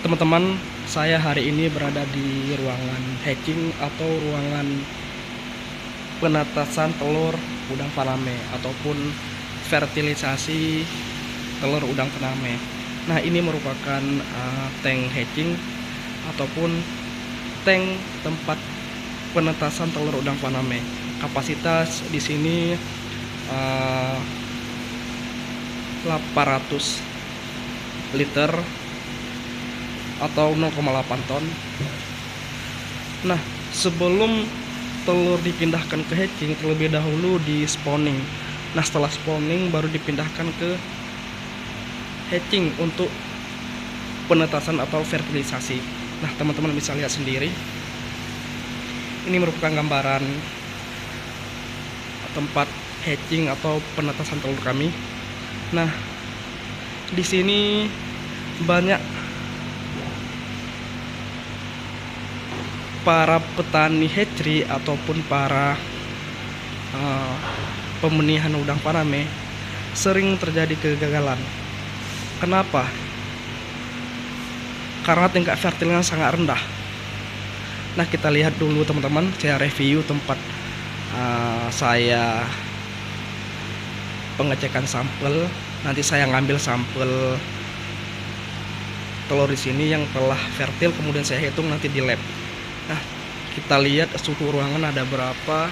teman-teman, saya hari ini berada di ruangan hatching atau ruangan penetasan telur udang faname ataupun fertilisasi telur udang faname. Nah, ini merupakan tank hatching ataupun tank tempat penetasan telur udang faname. Kapasitas di sini 800 liter atau 0,8 ton. Nah, sebelum telur dipindahkan ke hatching, terlebih dahulu di spawning. Nah, setelah spawning baru dipindahkan ke hatching untuk penetasan atau fertilisasi. Nah, teman-teman bisa lihat sendiri. Ini merupakan gambaran tempat hatching atau penetasan telur kami. Nah, di sini banyak para petani hatchery ataupun para pembenihan udang faname sering terjadi kegagalan. Kenapa? Karena tingkat fertilnya sangat rendah. Nah, kita lihat dulu teman-teman, saya review tempat saya pengecekan sampel. Nanti saya ngambil sampel telur di sini yang telah fertil, kemudian saya hitung nanti di lab. Nah, kita lihat suhu ruangan ada berapa.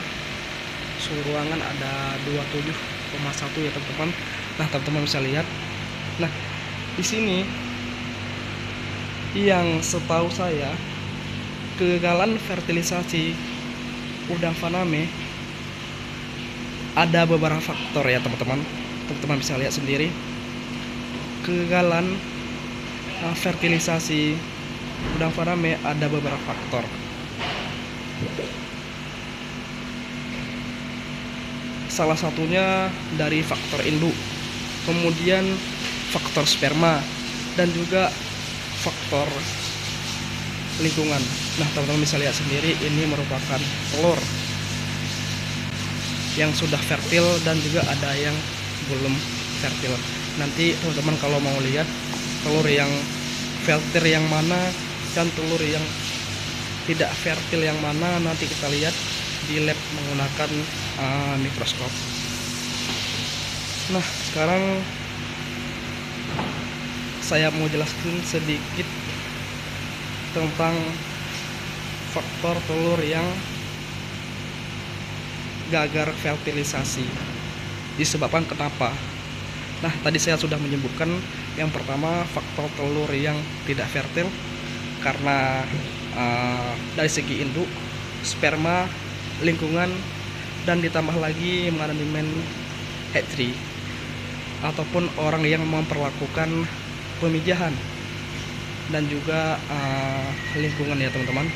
Suhu ruangan ada 27,1 ya teman-teman. Nah, teman-teman bisa lihat. Nah, di sini yang setahu saya kegagalan fertilisasi udang faname ada beberapa faktor ya teman-teman. Teman-teman bisa lihat sendiri. Kegagalan fertilisasi udang faname ada beberapa faktor. Salah satunya dari faktor induk, kemudian faktor sperma, dan juga faktor lingkungan. Nah, teman-teman bisa lihat sendiri, ini merupakan telur yang sudah fertil dan juga ada yang belum fertil. Nanti teman-teman kalau mau lihat telur yang fertil yang mana dan telur yang tidak fertil yang mana, nanti kita lihat di lab menggunakan mikroskop. Nah, sekarang saya mau jelaskan sedikit tentang faktor telur yang gagal fertilisasi. Disebabkan kenapa? Nah, tadi saya sudah menyebutkan yang pertama faktor telur yang tidak fertil karena dari segi induk, sperma, lingkungan, dan ditambah lagi manajemen hatchery ataupun orang yang memperlakukan pemijahan dan juga lingkungan ya teman-teman.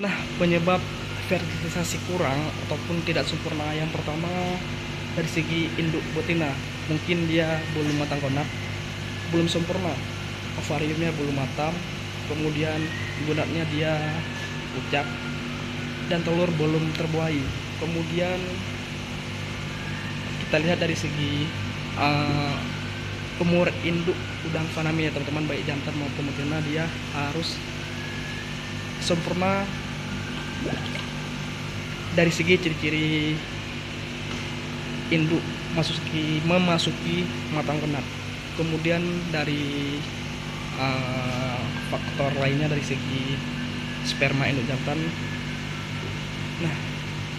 Nah, penyebab fertilisasi kurang ataupun tidak sempurna yang pertama dari segi induk betina, mungkin dia belum matang konak, belum sempurna, ovariumnya belum matang, kemudian gonadnya dia pucat dan telur belum terbuahi. Kemudian kita lihat dari segi umur induk udang faname ya teman-teman, baik jantan maupun betina, dia harus sempurna dari segi ciri-ciri induk memasuki matang konak. Kemudian dari faktor lainnya dari segi sperma induk jantan. Nah,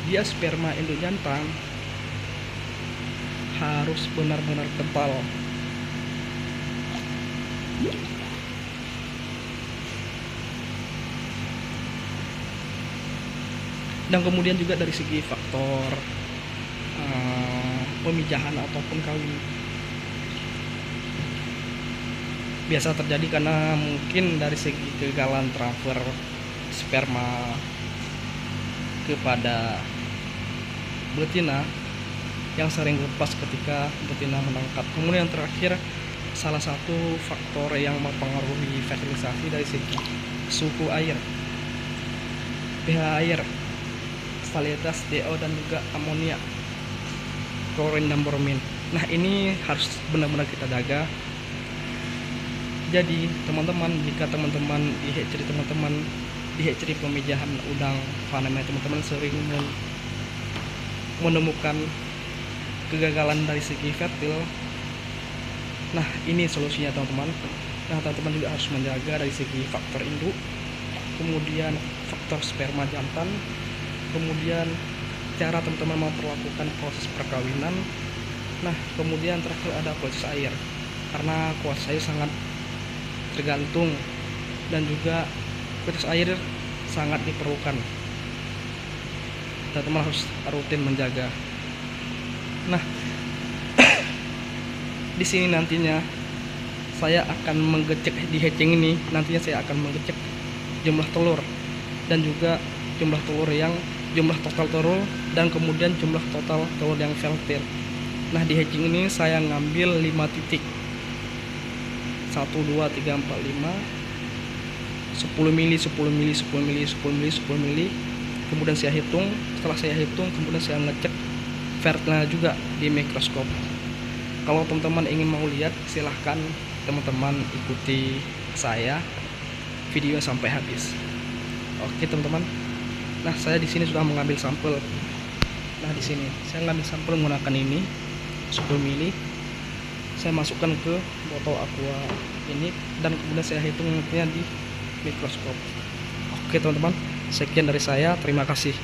dia sperma induk jantan harus benar-benar tebal. Dan kemudian juga dari segi faktor pemijahan ataupun kawin. Biasa terjadi karena mungkin dari segi kegagalan transfer sperma kepada betina yang sering lepas ketika betina menangkap. Kemudian yang terakhir, salah satu faktor yang mempengaruhi fertilisasi dari segi suhu air, pH air, salinitas DO dan juga amonia. klorin dan bromin. Nah, ini harus benar-benar kita jaga. Jadi teman-teman, jika teman-teman di hatchery pemijahan udang Faname, teman-teman sering menemukan kegagalan dari segi fertil. Nah, ini solusinya teman-teman. Nah, teman-teman juga harus menjaga dari segi faktor induk, kemudian faktor sperma jantan, kemudian cara teman-teman memperlakukan proses perkawinan. Nah, kemudian terakhir ada kualitas air, karena kualitas air sangat tergantung dan juga kualitas air sangat diperlukan. Teman-teman harus rutin menjaga. Nah, di sini nantinya saya akan mengecek di hatching ini. Nantinya saya akan mengecek jumlah telur dan juga jumlah total telur dan kemudian jumlah total telur yang fertil. Nah, di hatching ini saya ngambil 5 titik. 1 2 3 4 5 10 mili 10 mili 10 mili 10 mili 10 mili. Kemudian saya hitung. Setelah saya hitung, kemudian saya ngecek fertilnya juga di mikroskop. Kalau teman-teman ingin mau lihat, silahkan teman-teman ikuti saya video sampai habis. Oke teman-teman. Nah, saya di sini sudah mengambil sampel. Nah, di sini saya ngambil sampel menggunakan ini 10 mili. Saya masukkan ke botol aqua ini dan kemudian saya hitung nantinya di mikroskop. Oke teman-teman, sekian dari saya. Terima kasih.